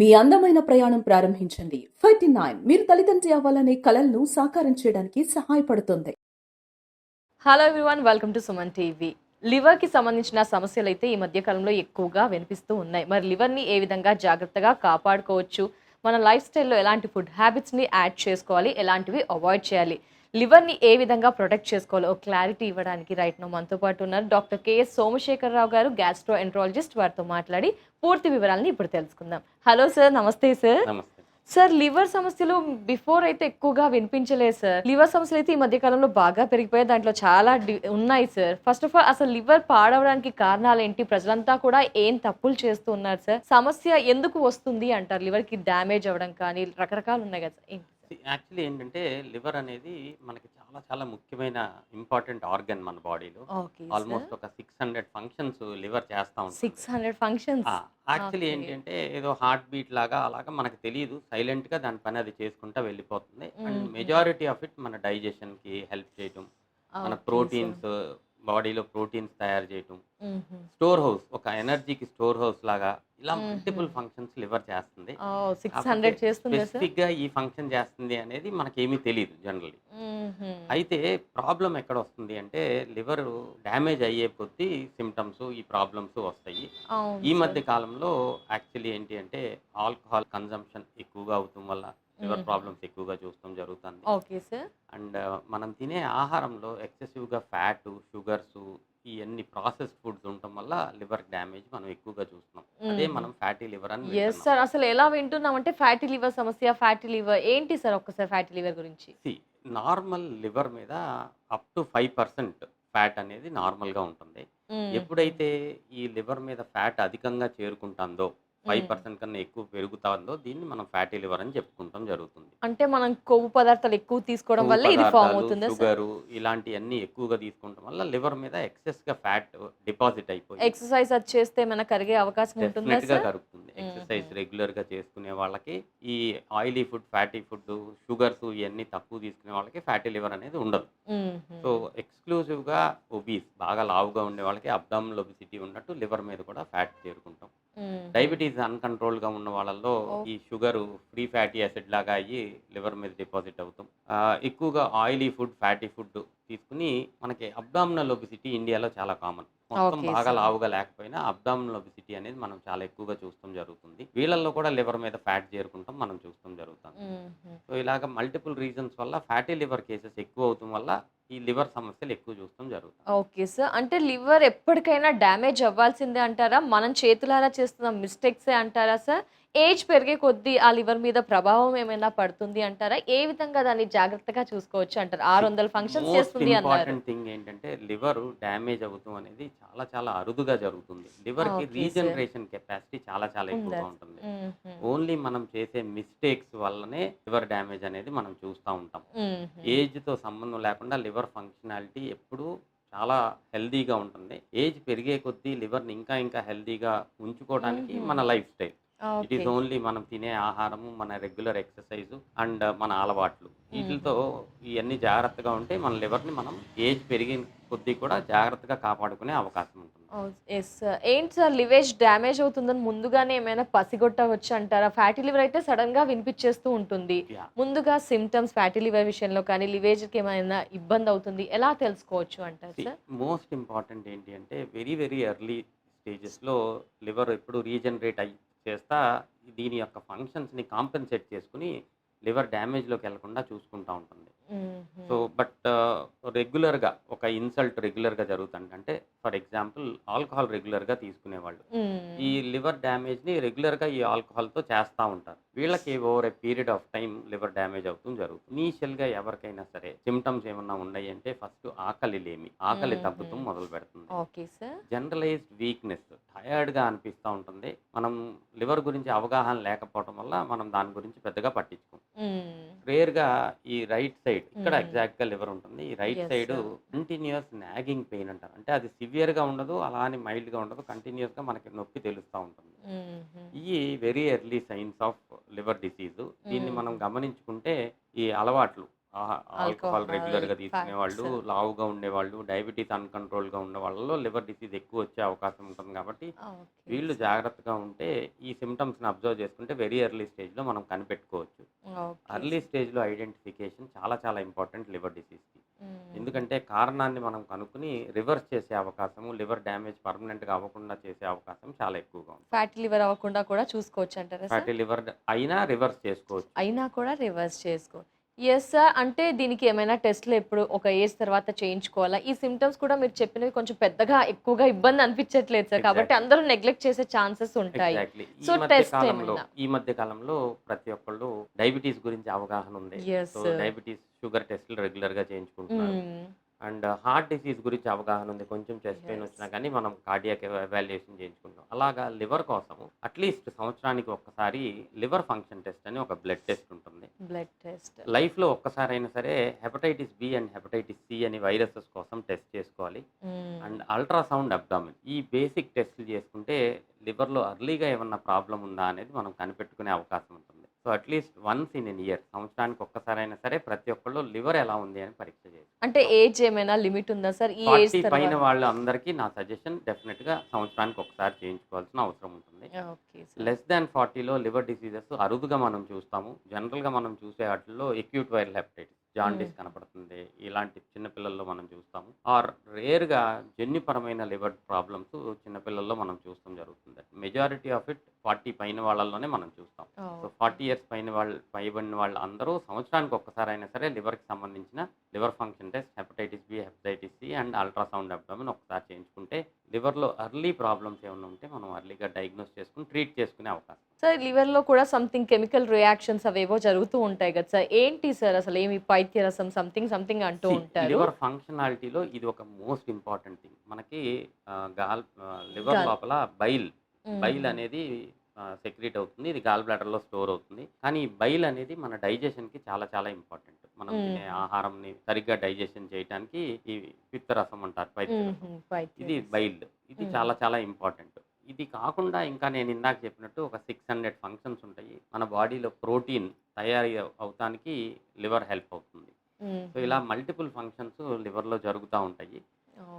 మీ అందమైన ప్రయాణం ప్రారంభించండి. 39 మీరు తల్లిదండ్రి అవ్వాలనే కలలను సాకారం చేయడానికి సహాయపడుతుంది. Hello everyone, welcome to Suman TV. లివర్కి సంబంధించిన సమస్యలు అయితే ఈ మధ్య కాలంలో ఎక్కువగా వినిపిస్తూ ఉన్నాయి. మరి లివర్ని ఏ విధంగా జాగ్రత్తగా కాపాడుకోవచ్చు, మన లైఫ్ స్టైల్లో ఎలాంటి ఫుడ్ హ్యాబిట్స్ని యాడ్ చేసుకోవాలి, ఎలాంటివి అవాయిడ్ చేయాలి, లివర్ని ఏ విధంగా ప్రొటెక్ట్ చేసుకోవాలో ఒక క్లారిటీ ఇవ్వడానికి రైట్ నో మనతో పాటు ఉన్నారు డాక్టర్ కేఎస్ సోమశేఖరరావు గారు, గ్యాస్ట్రో ఎంట్రాలజిస్ట్. వారితో మాట్లాడి పూర్తి వివరాలని ఇప్పుడు తెలుసుకుందాం. హలో సార్, నమస్తే సార్. నమస్తే. సార్, లివర్ సమస్యలు బిఫోర్ అయితే ఎక్కువగా వినిపించలేదు సార్. లివర్ సమస్యలు అయితే ఈ మధ్య కాలంలో బాగా పెరిగిపోయాయి. దాంట్లో చాలా ఉన్నాయి సార్. ఫస్ట్ ఆఫ్ ఆల్, అసలు లివర్ పాడవడానికి కారణాలు ఏంటి? ప్రజలంతా కూడా ఏం తప్పులు చేస్తూ ఉన్నారు సార్? సమస్య ఎందుకు వస్తుంది అంటారు? లివర్ కి డ్యామేజ్ అవ్వడం కానీ రకరకాలు ఉన్నాయి కదా సార్. యాక్చువల్లీ ఏంటంటే లివర్ అనేది మనకి చాలా చాలా ముఖ్యమైన ఇంపార్టెంట్ ఆర్గన్ మన బాడీలో. Okay sir. ఆల్మోస్ట్ ఒక 600 ఫంక్షన్స్ లివర్ చేస్తా ఉంటుంది. 600 ఫంక్షన్స్. యాక్చువల్లీ ఏంటంటే ఏదో హార్ట్ బీట్ లాగా అలాగా మనకు తెలియదు, సైలెంట్ గా దాని పని అది చేసుకుంటా వెళ్ళిపోతుంది. అండ్ మెజారిటీ ఆఫ్ ఇట్ మన డైజెషన్ కి హెల్ప్ చేయటం, మన ప్రోటీన్స్ బాడీలో ప్రోటీన్స్ తయారు చేయటం, స్టోర్ హౌస్, ఒక ఎనర్జీకి స్టోర్ హౌస్ లాగా ఇలా మల్టిపుల్ ఫంక్షన్స్ లివర్ చేస్తుంది. 600 చేస్తుంది సార్. స్పెసిఫిక్ గా ఈ ఫంక్షన్ చేస్తుంది అనేది మనకేమీ తెలియదు జనరల్లీ. అయితే ప్రాబ్లం ఎక్కడ వస్తుంది అంటే లివర్ డ్యామేజ్ అయ్యే కొద్దీ సిమ్టమ్స్, ఈ ప్రాబ్లమ్స్ వస్తాయి. ఈ మధ్య కాలంలో యాక్చువల్లీ ఏంటి అంటే ఆల్కహాల్ కన్జంప్షన్ ఎక్కువగా అవటం వల్ల లివర్ ప్రాబ్లమ్స్ ఎక్కువగా చూస్తాం జరుగుతుంది. Okay sir. అండ్ మనం తినే ఆహారంలో ఎక్సెసివ్ గా ఫ్యాట్, షుగర్స్, ఇవన్నీ ప్రాసెస్డ్ ఫుడ్స్ ఉండటం వల్ల లివర్ డ్యామేజ్ మనం ఎక్కువగా చూస్తున్నాం. అదే మనం ఫ్యాటీ లివర్ అని ఎస్ వింటున్నాం. సార్. అసలు ఎలా వింటున్నాం అంటే ఫ్యాటీ లివర్ సమస్య, ఫ్యాటీ లివర్ ఏంటి సార్? ఒక్కసారి ఫ్యాటీ లివర్ గురించి. నార్మల్ లివర్ మీద అప్ టు 5% ఫ్యాట్ అనేది నార్మల్ గా ఉంటుంది. ఎప్పుడైతే ఈ లివర్ మీద ఫ్యాట్ అధికంగా చేరుకుంటుందో, 5% కన్నా ఎక్కువ పెరుగుతుందో, దీన్ని మనం ఫ్యాటీ లివర్ అని చెప్పుకుంటాం జరుగుతుంది. అంటే మనం కొవ్వు పదార్థాలు ఎక్కువ తీసుకోవడం వల్ల ఇది ఫామ్ అవుతుందా సార్? షుగర్ ఇలాంటివన్నీ ఎక్కువగా తీసుకోవడం వల్ల లివర్ మీద ఎక్సెస్ గా ఫ్యాట్ డిపాజిట్ అయిపోయి ఎక్సర్సైజ్ అది చేస్తే ఏమైనా కరిగే అవకాశం ఉంటుందా డెఫినెట్ గా సార్? కరుగుతుంది. ఎక్సర్సైజ్ రెగ్యులర్ గా చేసుకునే వాళ్ళకి, ఈ oily food, fatty food, sugars ఇవన్నీ తక్కువ తీసుకునే వాళ్ళకి ఫ్యాటీ లివర్ అనేది ఉండదు. సో ఎక్స్క్లూజివ్ గా ఒబీస్, బాగా లావుగా ఉండే వాళ్ళకి అబ్డామినల్ ఒబిసిటీ ఉన్నట్టు లివర్ మీద కూడా ఫ్యాట్ చేరుకుంటాం. డయాబెటీస్ అన్కంట్రోల్ గా ఉన్న వాళ్ళల్లో ఈ షుగర్ ఫ్రీ ఫ్యాటీ యాసిడ్ లాగా అయ్యి లివర్ మీద డిపాజిట్ అవుతాం. ఎక్కువగా ఆయిలీ ఫుడ్, ఫ్యాటీ ఫుడ్ తీసుకుని మనకి అబ్డామినల్ ఒబిసిటీ ఇండియాలో చాలా కామన్. మొత్తం ఓకే బాగా సార్. లావుగా లేకపోయినా అబ్డామినల్ ఒబిసిటీ అనేది మనం చాలా ఎక్కువగా చూస్తాం జరుగుతుంది. వీళ్ళల్లో కూడా లివర్ మీద ఫ్యాట్ చేరుకుంటాం మనం చూస్తాం జరుగుతుంది. సో ఇలాగ మల్టిపుల్ రీజన్స్ వల్ల ఫ్యాటీ లివర్ కేసెస్ ఎక్కువ అవటం వల్ల ఈ లివర్ సమస్యలు ఎక్కువ చూస్తాం జరుగుతుంది. Okay sir. అంటే లివర్ ఎప్పటికైనా డ్యామేజ్ అవ్వాల్సిందే అంటారా? మనం చేతులారా చేస్తున్న మిస్టేక్సే అంటారా సార్? ఏజ్ పెరిగే కొద్దీ ఆ లివర్ మీద ప్రభావం ఏమైనా పడుతుంది అంటారా? ఏ విధంగా దాన్ని జాగ్రత్తగా చూసుకోవచ్చు అంటారు? 600 ఫంక్షన్స్ మోస్ట్ చేస్తుంది అన్నారు. ఇంపార్టెంట్ థింగ్ ఏంటంటే లివర్ డ్యామేజ్ అవుతాం అనేది చాలా చాలా అరుదుగా జరుగుతుంది. లివర్ కి ఓకే సార్. రీజనరేషన్ కెపాసిటీ చాలా చాలా ఎక్కువగా ఉందా? ఉంటుంది. ఓన్లీ మనం చేసే మిస్టేక్స్ వల్లనే లివర్ డ్యామేజ్ అనేది మనం చూస్తూ ఉంటాం. ఏజ్ తో సంబంధం లేకుండా లివర్ ఫంక్షనాలిటీ ఎప్పుడూ చాలా హెల్దీగా ఉంటుంది. ఏజ్ పెరిగే కొద్దీ లివర్ని ఇంకా ఇంకా హెల్దీగా ఉంచుకోవడానికి మన life style, it okay. Is only మనం తినే ఆహారము, మన రెగ్యులర్ ఎక్సర్సైజ్ అండ్ మన అలవాట్లు, వీటితో ఇవన్నీ జాగ్రత్తగా ఉంటే మన లివర్ని మనం ఏజ్ పెరిగిన కొద్దీ కూడా జాగ్రత్తగా కాపాడుకునే అవకాశం ఉంటుంది. Yes sir. ఏంటి సార్ లివేజ్ డ్యామేజ్ అవుతుందని ముందుగానే ఏమైనా పసిగొట్టవచ్చు అంటారా? ఫ్యాటీ లివర్ అయితే సడన్ గా వినిపించేస్తూ ఉంటుంది. Yeah. ముందుగా సిమ్టమ్స్ ఫ్యాటీ లివర్ విషయంలో కానీ లివేజ్ కి ఏమైనా ఇబ్బంది అవుతుంది, ఎలా తెలుసుకోవచ్చు అంటారు సార్? మోస్ట్ ఇంపార్టెంట్ ఏంటి అంటే వెరీ వెరీ ఎర్లీ స్టేజెస్లో లివర్ ఎప్పుడు రీజనరేట్ అయ్యి చేస్తా దీని యొక్క ఫంక్షన్స్ని కాంపెన్సేట్ చేసుకుని లివర్ డ్యామేజ్లోకి వెళ్లకుండా చూసుకుంటూ ఉంటుంది. సో బట్ రెగ్యులర్గా ఒక ఇన్సల్ట్ రెగ్యులర్గా జరుగుతుంది. అంటే ఫర్ ఎగ్జాంపుల్ ఆల్కహాల్ రెగ్యులర్గా తీసుకునేవాళ్ళు ఈ లివర్ డ్యామేజ్ని రెగ్యులర్గా ఈ ఆల్కహాల్తో చేస్తూ ఉంటారు. వీళ్ళకి over a period of time liver damage అవుతుంది జరుగుతుంది. ఇనీషియల్గా ఎవరికైనా సరే సిమ్టమ్స్ ఏమన్నా ఉన్నాయి అంటే ఫస్ట్ ఆకలి తగ్గుతూ మొదలు పెడుతుంది. Okay sir. జనరలైజ్డ్ వీక్నెస్, టయర్డ్గా అనిపిస్తూ ఉంటుంది. మనం లివర్ గురించి అవగాహన లేకపోవడం వల్ల మనం దాని గురించి పెద్దగా పట్టించుకోం. రేర్గా ఈ రైట్ సైడ్, ఇక్కడ ఎగ్జాక్ట్గా లివర్ ఉంటుంది, ఈ right Yes, side sir. Continuous nagging pain అంటారు. అంటే అది సివియర్గా ఉండదు, అలా అని మైల్డ్గా ఉండదు, కంటిన్యూస్గా మనకి నొప్పి తెలుస్తూ ఉంటుంది. ఈ very early science of liver disease. దీన్ని మనం గమనించుకుంటే ఈ అలవాట్లు, ఆల్కహాల్ ఆల్కహాల్, రెగ్యులర్గా తీసుకునే వాళ్ళు, ఫ్యాట్స్. లావుగా ఉండేవాళ్ళు, డయాబెటీస్ అన్‌కంట్రోల్‌గా ఉన్న వాళ్ళలో లివర్ డిసీజ్ ఎక్కువ వచ్చే అవకాశం ఉంటుంది కాబట్టి, ఓకే వీళ్ళు సార్. జాగ్రత్తగా ఉంటే ఈ సిమ్టమ్స్‌ని అబ్జర్వ్ చేసుకుంటే వెరీ ఎర్లీ స్టేజ్‌లో మనం కనిపెట్టుకోవచ్చు. Okay early sir. స్టేజ్‌లో ఐడెంటిఫికేషన్ చాలా చాలా ఇంపార్టెంట్ లివర్ డిసీజ్‌కి. హ్మ్. ఎందుకంటే కారణాన్ని మనం కనుక్కొని రివర్స్ చేసే అవకాశము, లివర్ డ్యామేజ్ పర్మనెంట్‌గా అవ్వకుండా చేసే అవకాశం చాలా ఎక్కువగా ఉంది. ఫ్యాటీ లివర్ అవ్వకుండా కూడా చూసుకోవచ్చంటారా సార్? ఫ్యాటీ లివర్ అయినా రివర్స్ చేసుకోవచ్చు. అయినా కూడా రివర్స్ చేసుకో. Yes sir. అంటే దీనికి ఏమైనా టెస్ట్‌లు ఎప్పుడు ఒక ఏజ్ తర్వాత చేయించుకోవాలా? ఈ సింప్టమ్స్ కూడా మీరు చెప్పినవి కొంచెం పెద్దగా ఎక్కువగా ఇబ్బంది అనిపించట్లేదు సార్. కాబట్టి ఎగ్జాక్ట్‌లీ. అందరూ నెగ్లెక్ట్ చేసే ఛాన్సెస్ ఉంటాయి. ఎగ్జాక్ట్‌లీ. సో, టెస్ట్ ఏమైనా? ఈ మధ్య కాలంలో ప్రతి ఒక్కళ్ళు డయాబెటిస్ గురించి అవగాహన ఉంది. Yes so, sir. Diabetes, sugar టెస్ట్‌లు రెగ్యులర్‌గా చేయించుకుంటున్నారు. హ్మ్. అండ్ హార్ట్ డిసీజ్ గురించి అవగాహన ఉంది. కొంచెం చెస్ట్ పెయిన్ యెస్. వచ్చినా గానీ మనం కార్డియాక్ ఎవాల్యుయేషన్ చేయించుకుంటాం. అలాగా లివర్ కోసము అట్‌లీస్ట్ సంవత్సరానికి ఒక్కసారి లివర్ ఫంక్షన్ టెస్ట్ అని ఒక బ్లడ్ టెస్ట్ ఉంటుంది. Blood test. లైఫ్‌లో ఒక్కసారైనా సరే hepatitis B and hepatitis C అని వైరసెస్ కోసం టెస్ట్ చేసుకోవాలి. హ్మ్. And ultrasound abdomen. ఈ బేసిక్ టెస్ట్‌లు చేసుకుంటే లివర్‌లో ఎర్లీగా ఏమన్నా ప్రాబ్లమ్ ఉందా అనేది మనం కనిపెట్టుకునే అవకాశం ఉంటుంది. So, at least once in an year సంవత్సరానికి ఒక్కసారైనా సరే ప్రతి ఒక్కళ్ళు లివర్ ఎలా ఉంది అని పరీక్ష అంటే చేయించుకోవాలి. ఏజ్ ఏమైనా లిమిట్ ఉందా సార్? ఈ ఏజ్ 40 పైన తర్వాత వాళ్ళందరికీ నా సజెషన్ డెఫినిట్‌గా సంవత్సరానికి ఒకసారి చేయించుకోవాల్సిన అవసరం ఉంటుంది. Okay sir. లెస్ దాన్ 40లో లివర్ డిసీజెస్ అరుదుగా మనం చూస్తాము. జనరల్‌గా మనం చూసే వాటిల్లో అక్యూట్ వైరల్ హెపటైటిస్, జాండీస్ హ్మ్. కనపడుతుంది. ఇలాంటి చిన్న పిల్లల్లో మనం చూస్తాము. ఆర్ రేర్‌గా జన్యుపరమైన లివర్ ప్రాబ్లమ్స్ చిన్న పిల్లల్లో మనం చూస్తాం జరుగుతుంది. మెజారిటీ ఆఫ్ ఇట్ 40 పైన వాళ్ళలోనే మనం చూస్తాం. So, okay. 40 ఇయర్స్ పైబడిన వాళ్ళందరూ సంవత్సరానికి ఒక్కసారైనా సరే లివర్‌కి సంబంధించిన liver function test, hepatitis B, hepatitis C and ultrasound abdomen ఒకసారి చేయించుకుంటే లివర్‌లో ఎర్లీ ప్రాబ్లమ్స్ ఏమన్నా ఉంటే మనం ఎర్లీగా డయాగ్నోస్ చేసుకొని ట్రీట్ చేసుకునే అవకాశం. సార్ లివర్‌లో కూడా సంథింగ్ కెమికల్ రియాక్షన్స్ అవేవో జరుగుతూ ఉంటాయి గదా సార్! ఏంటి సార్ అసలు ఏమి పైత్యరసం సంథింగ్ అంటూ ఉంటారు. లివర్ ఫంక్షనాలిటీలో ఇది ఒక మోస్ట్ ఇంపార్టెంట్ థింగ్. మనకి లివర్ గాల్ లోపల బైల్ బైల్ హ్మ్. అనేది సెక్రీట్ అవుతుంది. ఇది గాల్ బ్లాడర్‌లో స్టోర్ అవుతుంది. కానీ ఈ బైల్ అనేది మన డైజెషన్‌కి చాలా చాలా ఇంపార్టెంట్. మనం తినే హుహు. ఆహారంని సరిగ్గా డైజెషన్ చేయటానికి ఈ పిత్తరసం అంటారు. పైత్యరసం. హుహు. ఇది పైత్యరసం. బైల్. ఇది హ్మ్. చాలా చాలా ఇంపార్టెంట్. ఇది కాకుండా ఇంకా నేను ఇందాక చెప్పినట్టు ఒక 600 ఫంక్షన్స్ ఉంటాయి. మన బాడీలో ప్రోటీన్ తయారీ అవుతానికి లివర్ హెల్ప్ అవుతుంది. సో, హుహు. ఇలా మల్టిపుల్ ఫంక్షన్స్ లివర్‌లో జరుగుతా ఉంటాయి.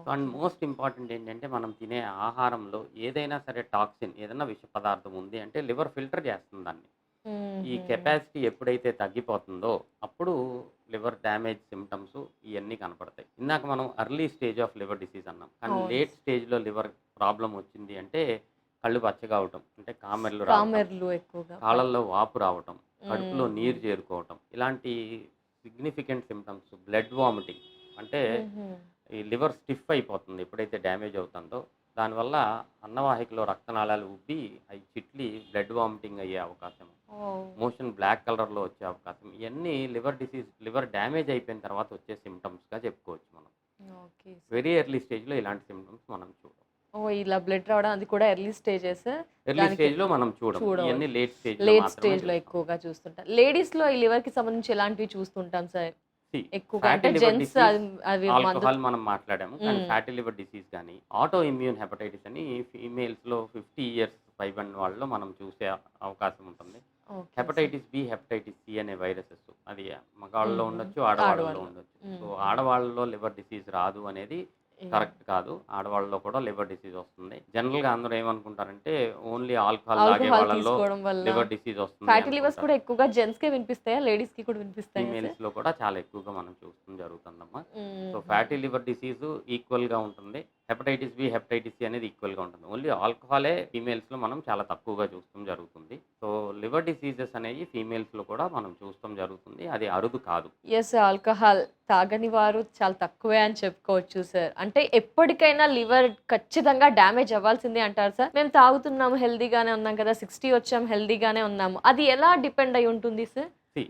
So, and okay. Most important ఏంటంటే మనం తినే ఆహారంలో ఏదైనా సరే టాక్సిన్ ఏదైనా విష పదార్థం ఉంది అంటే లివర్ ఫిల్టర్ చేస్తుంది దాన్ని. ఈ హుహు. కెపాసిటీ ఎప్పుడైతే తగ్గిపోతుందో అప్పుడు లివర్ డ్యామేజ్ సిమ్టమ్స్ ఇయన్నీ కనపడతాయి. ఇందాక మనం early stage of liver disease అన్నాం. కానీ అవును. లేట్ స్టేజ్‌లో లివర్ ప్రాబ్లమ్ వచ్చింది అంటే కళ్ళు పచ్చగా అవ్వటం, అంటే కామెర్లు రావటం, కామెర్లు ఎక్కువగా కాళ్ళల్లో వాపు రావటం, కడుపులో హుహు. నీరు చేరుకోవటం, ఇలాంటి సిగ్నిఫికెంట్ సిమ్టమ్స్, బ్లడ్ వామిటింగ్ అంటే హుహు. ఈ లివర్ స్టిఫ్ అయిపోతుంది ఎప్పుడైతే డ్యామేజ్ అవుతుందో. దానివల్ల అన్నవాహికలో రక్తనాళాలు ఉబ్బి అవి చిట్లి బ్లడ్ వామిటింగ్ అయ్యే అవకాశం, ఓహ్! మోషన్ బ్లాక్ కలర్‌లో వచ్చే అవకాశం, ఇయన్నీ లివర్ డ్యామేజ్ అయిపోయిన తర్వాత వచ్చే సిమ్టమ్స్‌గా చెప్పుకోవచ్చు మనం. Okay sir. వెరీ ఎర్లీ స్టేజ్‌లో ఇలాంటి సిమ్టమ్స్ మనం చూడం. ఓహ్! ఇలా బ్లడ్ రావడం అది కూడా ఎర్లీ స్టేజెస్. ఎర్లీ దానికి స్టేజ్‌లో మనం చూడం. ఇయన్నీ చూడవచ్చు. లేట్ స్టేజ్‌లో లేట్ మాత్రమే స్టేజ్‌లో చూస్తాం. ఎక్కువగా చూస్తుంటారు. లేడీస్‌లో ఈ లివర్‌కి సంబంధించి ఎలాంటివి చూస్తుంటాం సార్? సి ఎక్కువగా ఫ్యాటీ అంటే లివర్ జెంట్స్ డిసీజ్, అవి మందు ఆల్కహాల్ మనం మాట్లాడాము. కానీ హ్మ్. ఫ్యాటీ లివర్ డిసీజ్ గాని, ఆటో ఇమ్యూన్ హెపటైటిస్ అని ఫీమేల్స్‌లో 50 ఇయర్స్ పైబడిన వాళ్ళలో మనం చూసే అవకాశం ఉంటుంది. Okay sir. Hepatitis B, hepatitis C అనే వైరసెస్ అది మగవాళ్ళలో హుహు. ఉండొచ్చు, ఆడవాళ్ళలో ఆడవాళ్ళు. ఉండొచ్చు. సో, హుహు. ఆడవాళ్ళలో లివర్ డిసీజ్ రాదు అనేది యాహ్! కరెక్ట్ కాదు. ఆడవాళ్ళలో కూడా లివర్ డిసీజ్ వస్తుంది. జనరల్‌గా అందరూ ఏమనుకుంటారంటే ఓన్లీ ఆల్కహాల్ తాగే ఆల్కహాల్ వాళ్ళలో తీసుకోవడం వల్ల లివర్ డిసీజ్ వస్తుంది ఫ్యాటీ లివర్స్ అనుకుంటారు. కూడా ఎక్కువగా జెంట్స్‌కే వినిపిస్తాయా? లేడీస్‌కి కూడా వినిపిస్తాయా సార్? ఫీమేల్స్‌లో కూడా చాలా ఎక్కువగా మనం చూడటం జరుగుతుందమ్మా. సో, హుహు. ఫ్యాటీ లివర్ డిసీజ్ ఈక్వల్‌గా ఉంటుంది. హెపటైటిస్ బి, హెపటైటిస్ సి అనేది ఈక్వల్‌గా ఉంటుంది. ఓన్లీ ఆల్కహాలే ఫీమేల్స్‌లో మనం చాలా తక్కువగా చూడటం జరుగుతుంది. సో, లివర్ డిసీజెస్ అనేవి ఫీమేల్స్‌లో కూడా మనం చూడటం జరుగుతుంది. అది అరుదు కాదు. యెస్. ఆల్కహాల్ తాగని వారు చాలా తక్కువే అని చెప్పుకోవచ్చు సార్. అంటే ఎప్పటికైనా లివర్ ఖచ్చితంగా డ్యామేజ్ అవ్వాల్సిందే అంటారు సార్? మేము తాగుతున్నాము హెల్తీగానే ఉన్నాం కదా! 60 వచ్చాము హెల్తీగానే ఉన్నాము. అది ఎలా డిపెండ్ అయ్యి ఉంటుంది సార్? సి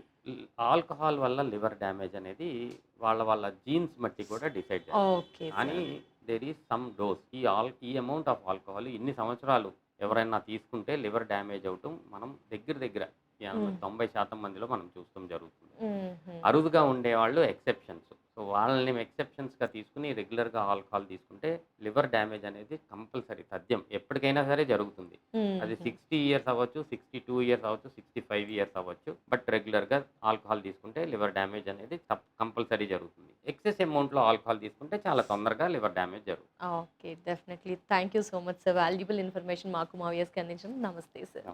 ఆల్కహాల్ వల్ల లివర్ డ్యామేజ్ అనేది వాళ్ళ జీన్స్ బట్టి కూడా డిసైడ్ చేస్తారు. ఓకే కానీ sir. There is some dose. ఈ అమౌంట్ ఆఫ్ ఆల్కహాల్ ఇన్ని సంవత్సరాలు ఎవరైనా తీసుకుంటే లివర్ డ్యామేజ్ అవ్వటం మనం దగ్గర హ్మ్. 90% మందిలో మనం చూడటం జరుగుతుంది. హుహు. అరుదుగా ఉండేవాళ్ళు ఎక్సెప్షన్స్. సో, వాళ్ళని ఎక్సెప్షన్స్‌గా తీసుకొని రెగ్యులర్‌గా ఆల్కహాల్ తీసుకుంటే లివర్ డ్యామేజ్ అనేది కంపల్సరీ తథ్యం. ఎప్పటికైనా సరే జరుగుతుంది. అది 60 ఇయర్స్ అవ్వచ్చు, 62 ఇయర్స్ అవ్వచ్చు, 65 ఇయర్స్ అవ్వచ్చు. బట్ రెగ్యులర్‌గా ఆల్కహాల్ తీసుకుంటే లివర్ డ్యామేజ్ అనేది కంపల్సరీ జరుగుతుంది. ఎక్సెస్ అమౌంట్‌లో ఆల్కహాల్ తీసుకుంటే చాలా తొందరగా లివర్ డ్యామేజ్ జరుగుతుంది. Okay. Definitely. Thank you so much sir. Valuable information మాకు మా వ్యూయర్స్‌కి అందించినందుకు. నమస్తే సార్.